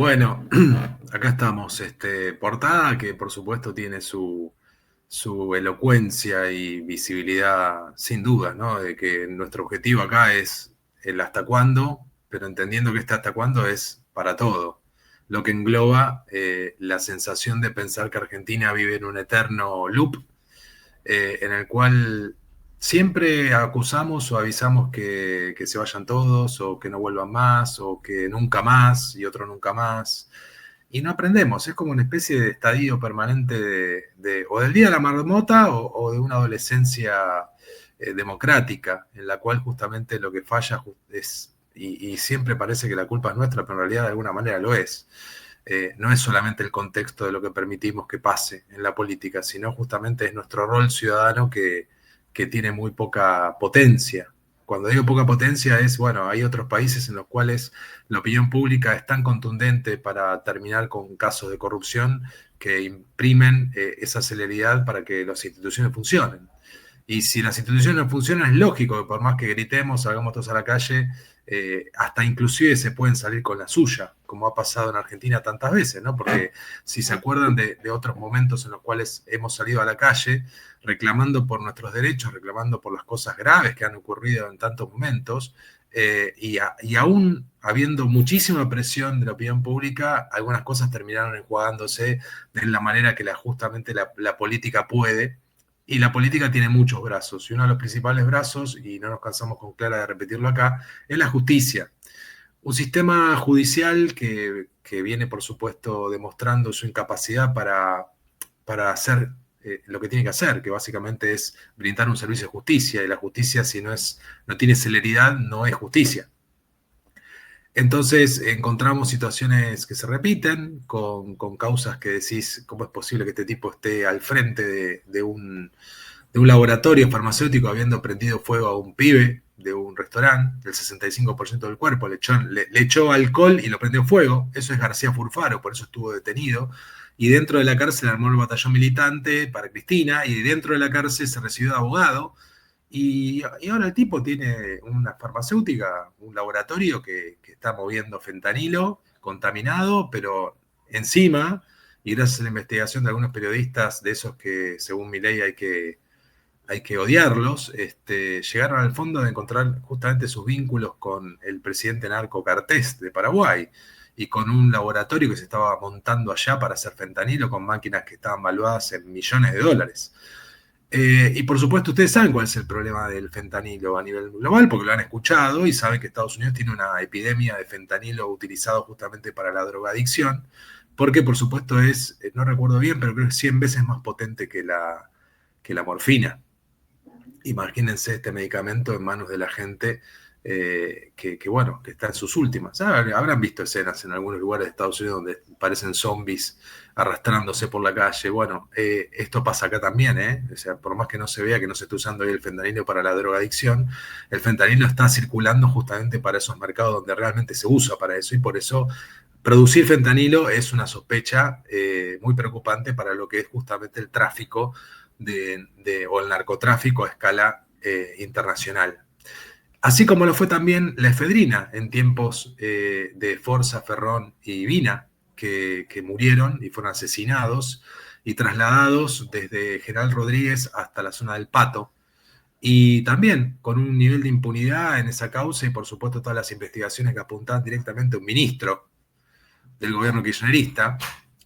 Bueno, acá estamos. Portada que por supuesto tiene su elocuencia y visibilidad sin duda, ¿no? De que nuestro objetivo acá es el hasta cuándo, pero entendiendo que este hasta cuándo es para todo, lo que engloba la sensación de pensar que Argentina vive en un eterno loop en el cual siempre acusamos o avisamos que se vayan todos o que no vuelvan más o que nunca más y otro nunca más. Y no aprendemos, es como una especie de estadio permanente o del día de la marmota o de una adolescencia democrática, en la cual justamente lo que falla es, y siempre parece que la culpa es nuestra, pero en realidad de alguna manera lo es. No es solamente el contexto de lo que permitimos que pase en la política, sino justamente es nuestro rol ciudadano que tiene muy poca potencia. Cuando digo poca potencia es, bueno, hay otros países en los cuales la opinión pública es tan contundente para terminar con casos de corrupción que imprimen esa celeridad para que las instituciones funcionen. Y si las instituciones no funcionan, es lógico que por más que gritemos, salgamos todos a la calle, hasta inclusive se pueden salir con la suya, como ha pasado en Argentina tantas veces, ¿no? Porque si se acuerdan de otros momentos en los cuales hemos salido a la calle reclamando por nuestros derechos, reclamando por las cosas graves que han ocurrido en tantos momentos, y aún habiendo muchísima presión de la opinión pública, algunas cosas terminaron enjuagándose de la manera que justamente la política puede. Y la política tiene muchos brazos, y uno de los principales brazos, y no nos cansamos con Clara de repetirlo acá, es la justicia. Un sistema judicial que viene, por supuesto, demostrando su incapacidad para hacer lo que tiene que hacer, que básicamente es brindar un servicio de justicia, y la justicia, si no tiene celeridad, no es justicia. Entonces encontramos situaciones que se repiten, con causas que decís, ¿cómo es posible que este tipo esté al frente de un laboratorio farmacéutico habiendo prendido fuego a un pibe de un restaurante, del 65% del cuerpo, le echó alcohol y lo prendió fuego? Eso es García Furfaro, por eso estuvo detenido. Y dentro de la cárcel armó el batallón militante para Cristina, y dentro de la cárcel se recibió de abogado. Y ahora el tipo tiene una farmacéutica, un laboratorio que está moviendo fentanilo contaminado, pero encima, y gracias a la investigación de algunos periodistas, de esos que según mi ley hay que odiarlos, llegaron al fondo de encontrar justamente sus vínculos con el presidente narco Cartés de Paraguay y con un laboratorio que se estaba montando allá para hacer fentanilo con máquinas que estaban valuadas en millones de dólares. Y por supuesto ustedes saben cuál es el problema del fentanilo a nivel global, porque lo han escuchado y saben que Estados Unidos tiene una epidemia de fentanilo utilizado justamente para la drogadicción, porque por supuesto es, no recuerdo bien, pero creo que es 100 veces más potente que la morfina. Imagínense este medicamento en manos de la gente bueno, que está en sus últimas. Habrán visto escenas en algunos lugares de Estados Unidos donde parecen zombies arrastrándose por la calle. Bueno, esto pasa acá también, ¿eh? O sea, por más que no se vea que no se esté usando hoy el fentanilo para la drogadicción, el fentanilo está circulando justamente para esos mercados donde realmente se usa para eso, y por eso producir fentanilo es una sospecha muy preocupante para lo que es justamente el tráfico o el narcotráfico a escala internacional. Así como lo fue también la efedrina en tiempos de Forza, Ferrón y Vina, que murieron y fueron asesinados y trasladados desde General Rodríguez hasta la zona del Pato. Y también con un nivel de impunidad en esa causa, y por supuesto todas las investigaciones que apuntaban directamente a un ministro del gobierno kirchnerista.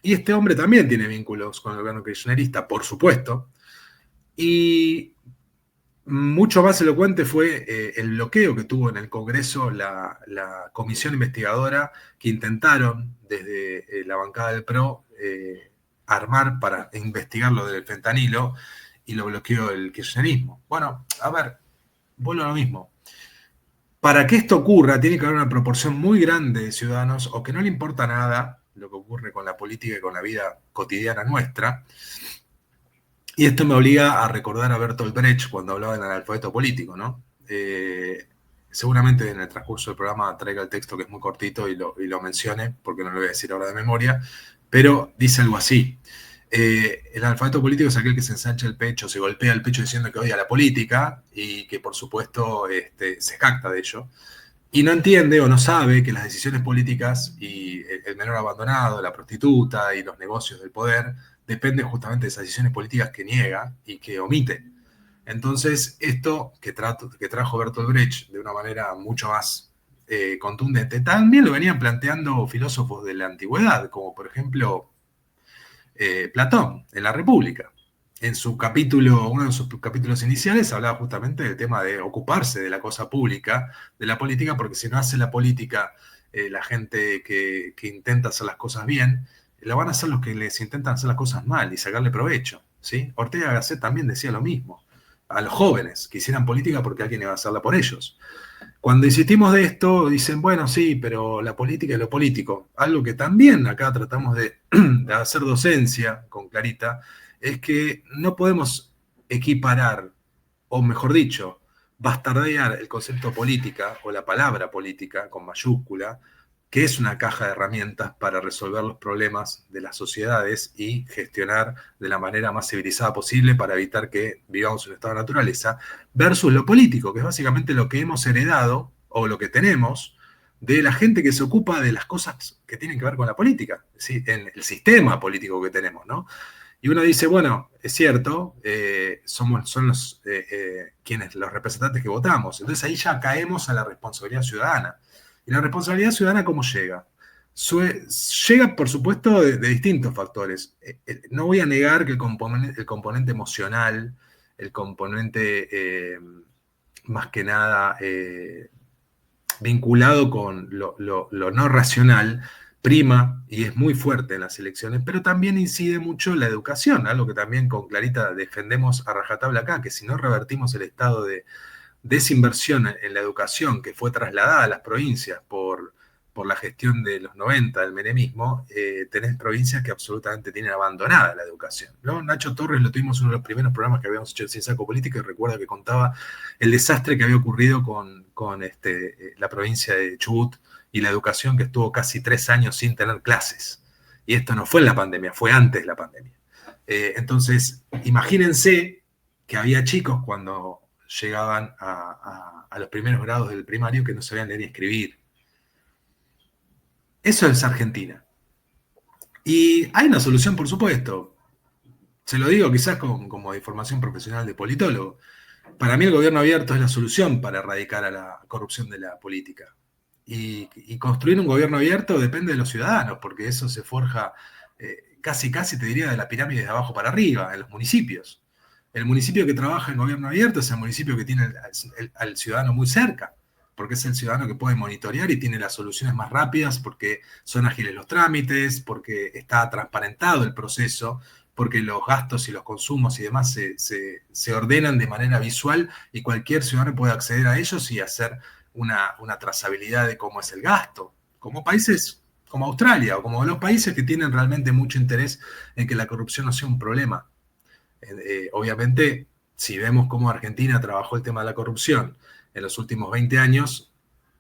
Y este hombre también tiene vínculos con el gobierno kirchnerista, por supuesto. Y mucho más elocuente fue el bloqueo que tuvo en el Congreso la comisión investigadora que intentaron desde la bancada del PRO armar para investigar lo del fentanilo, y lo bloqueó el kirchnerismo. Bueno, a ver, vuelvo a lo mismo. Para que esto ocurra, tiene que haber una proporción muy grande de ciudadanos o que no le importa nada lo que ocurre con la política y con la vida cotidiana nuestra. Y esto me obliga a recordar a Bertolt Brecht cuando hablaba del analfabeto político, ¿no? Seguramente en el transcurso del programa traiga el texto, que es muy cortito, y lo mencione, porque no lo voy a decir ahora de memoria, pero dice algo así. El analfabeto político es aquel que se ensancha el pecho, se golpea el pecho diciendo que odia la política y que por supuesto se jacta de ello. y no entiende o no sabe que las decisiones políticas y el menor abandonado, la prostituta y los negocios del poder dependen justamente de esas decisiones políticas que niega y que omite. Entonces, esto que trajo Bertolt Brecht de una manera mucho más contundente, también lo venían planteando filósofos de la antigüedad, como por ejemplo Platón, en la República. En su capítulo, uno de sus capítulos iniciales, hablaba justamente del tema de ocuparse de la cosa pública, de la política, porque si no hace la política la gente que intenta hacer las cosas bien, lo van a hacer los que les intentan hacer las cosas mal y sacarle provecho. ¿Sí? Ortega Gasset también decía lo mismo. A los jóvenes que hicieran política porque alguien iba a hacerla por ellos. Cuando insistimos de esto, dicen, bueno, sí, pero la política es lo político. Algo que también acá tratamos de hacer docencia con Clarita, es que no podemos equiparar, o mejor dicho, bastardear el concepto política o la palabra política con mayúscula, que es una caja de herramientas para resolver los problemas de las sociedades y gestionar de la manera más civilizada posible para evitar que vivamos en un estado de naturaleza, versus lo político, que es básicamente lo que hemos heredado o lo que tenemos de la gente que se ocupa de las cosas que tienen que ver con la política, ¿sí? En el sistema político que tenemos, ¿no? Y uno dice, bueno, es cierto, son los representantes que votamos. Entonces ahí ya caemos a la responsabilidad ciudadana. ¿Y la responsabilidad ciudadana cómo llega? Llega, por supuesto, de distintos factores. No voy a negar que el componente emocional, el componente más que nada vinculado con lo no racional, prima y es muy fuerte en las elecciones, pero también incide mucho la educación, algo que también con Clarita defendemos a rajatabla acá, que si no revertimos el estado de desinversión en la educación que fue trasladada a las provincias por la gestión de los 90 del menemismo, tenés provincias que absolutamente tienen abandonada la educación, ¿no? Nacho Torres lo tuvimos en uno de los primeros programas que habíamos hecho en Sin Saco Política y recuerda que contaba el desastre que había ocurrido con la provincia de Chubut y la educación que estuvo casi 3 años sin tener clases. Y esto no fue en la pandemia, fue antes de la pandemia. Entonces, imagínense que había chicos cuando llegaban a los primeros grados del primario que no sabían leer y escribir. Eso es Argentina. Y hay una solución, por supuesto. Se lo digo quizás como de formación profesional de politólogo. Para mí el gobierno abierto es la solución para erradicar a la corrupción de la política. Y construir un gobierno abierto depende de los ciudadanos, porque eso se forja casi te diría de la pirámide de abajo para arriba, en los municipios. El municipio que trabaja en gobierno abierto es el municipio que tiene al ciudadano muy cerca, porque es el ciudadano que puede monitorear y tiene las soluciones más rápidas, porque son ágiles los trámites, porque está transparentado el proceso, porque los gastos y los consumos y demás se ordenan de manera visual y cualquier ciudadano puede acceder a ellos y hacer una trazabilidad de cómo es el gasto, como países como Australia o como los países que tienen realmente mucho interés en que la corrupción no sea un problema. Obviamente, si vemos cómo Argentina trabajó el tema de la corrupción en los últimos 20 años,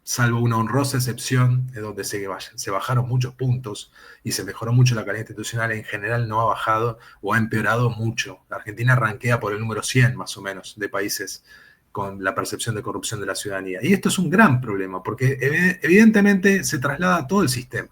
salvo una honrosa excepción de donde se bajaron muchos puntos y se mejoró mucho la calidad institucional, en general no ha bajado o ha empeorado mucho. La Argentina rankea por el número 100 más o menos de países con la percepción de corrupción de la ciudadanía. Y esto es un gran problema porque evidentemente se traslada a todo el sistema.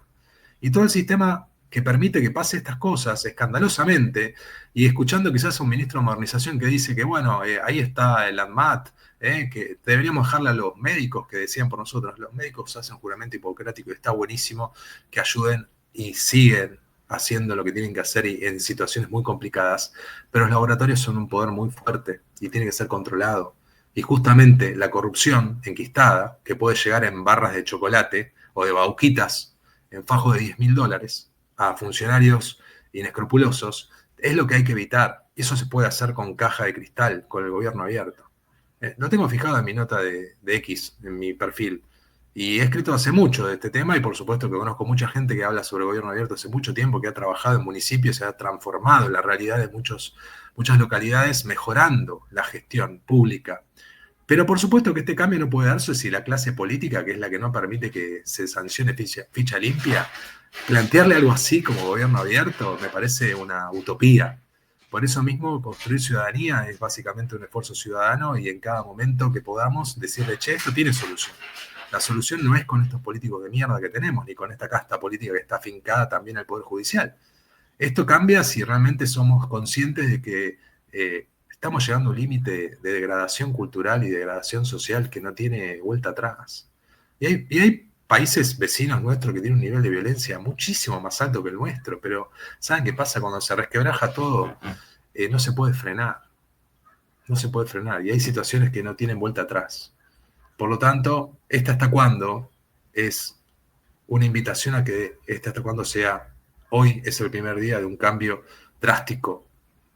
Y todo el sistema que permite que pase estas cosas escandalosamente, y escuchando quizás a un ministro de modernización que dice que, bueno, ahí está el ANMAT, que deberíamos dejarle a los médicos que decían por nosotros, los médicos hacen juramento hipocrático y está buenísimo que ayuden y siguen haciendo lo que tienen que hacer en situaciones muy complicadas, pero los laboratorios son un poder muy fuerte y tiene que ser controlado. Y justamente la corrupción enquistada, que puede llegar en barras de chocolate o de bauquitas en fajos de $10.000 a funcionarios inescrupulosos, es lo que hay que evitar. Eso se puede hacer con caja de cristal, con el gobierno abierto. Lo tengo fijado en mi nota de X, en mi perfil. Y he escrito hace mucho de este tema y por supuesto que conozco mucha gente que habla sobre el gobierno abierto hace mucho tiempo, que ha trabajado en municipios, se ha transformado en la realidad de muchas localidades, mejorando la gestión pública. Pero por supuesto que este cambio no puede darse si la clase política, que es la que no permite que se sancione ficha limpia, plantearle algo así como gobierno abierto me parece una utopía. Por eso mismo, construir ciudadanía es básicamente un esfuerzo ciudadano y en cada momento que podamos decirle, che, esto tiene solución. La solución no es con estos políticos de mierda que tenemos, ni con esta casta política que está afincada también al Poder Judicial. Esto cambia si realmente somos conscientes de que estamos llegando a un límite de degradación cultural y degradación social que no tiene vuelta atrás. Y hay países vecinos nuestros que tienen un nivel de violencia muchísimo más alto que el nuestro, pero ¿saben qué pasa? Cuando se resquebraja todo, no se puede frenar. No se puede frenar. Y hay situaciones que no tienen vuelta atrás. Por lo tanto, ¿esta hasta cuándo? Es una invitación a que este hasta cuándo sea, hoy es el primer día de un cambio drástico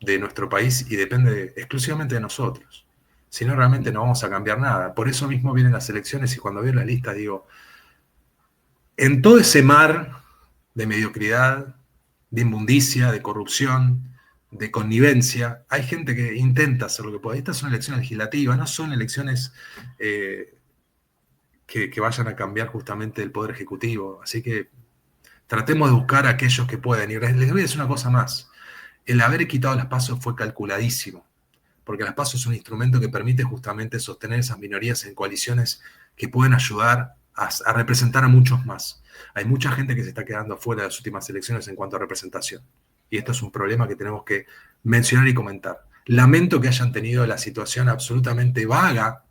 de nuestro país y depende exclusivamente de nosotros. Si no, realmente no vamos a cambiar nada. Por eso mismo vienen las elecciones y cuando veo la lista digo, en todo ese mar de mediocridad, de inmundicia, de corrupción, de connivencia, hay gente que intenta hacer lo que puede. Estas son elecciones legislativas, no son elecciones que vayan a cambiar justamente el Poder Ejecutivo. Así que tratemos de buscar a aquellos que pueden. Y les voy a decir una cosa más. El haber quitado las PASO fue calculadísimo, porque las PASO es un instrumento que permite justamente sostener esas minorías en coaliciones que pueden ayudar a representar a muchos más. Hay mucha gente que se está quedando afuera de las últimas elecciones en cuanto a representación. Y esto es un problema que tenemos que mencionar y comentar. Lamento que hayan tenido la situación absolutamente vaga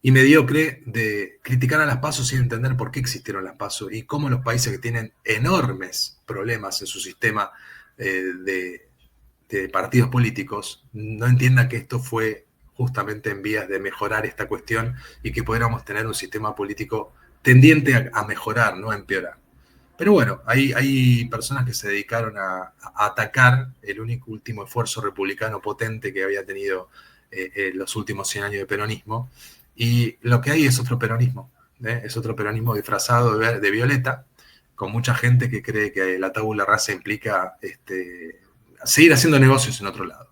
y mediocre de criticar a las PASO sin entender por qué existieron las PASO y cómo los países que tienen enormes problemas en su sistema de partidos políticos no entiendan que esto fue justamente en vías de mejorar esta cuestión y que pudiéramos tener un sistema político tendiente a mejorar, no a empeorar. Pero bueno, hay personas que se dedicaron a atacar el único último esfuerzo republicano potente que había tenido los últimos 100 años de peronismo. Y lo que hay es otro peronismo, es otro peronismo disfrazado de violeta, con mucha gente que cree que la tabula rasa implica seguir haciendo negocios en otro lado.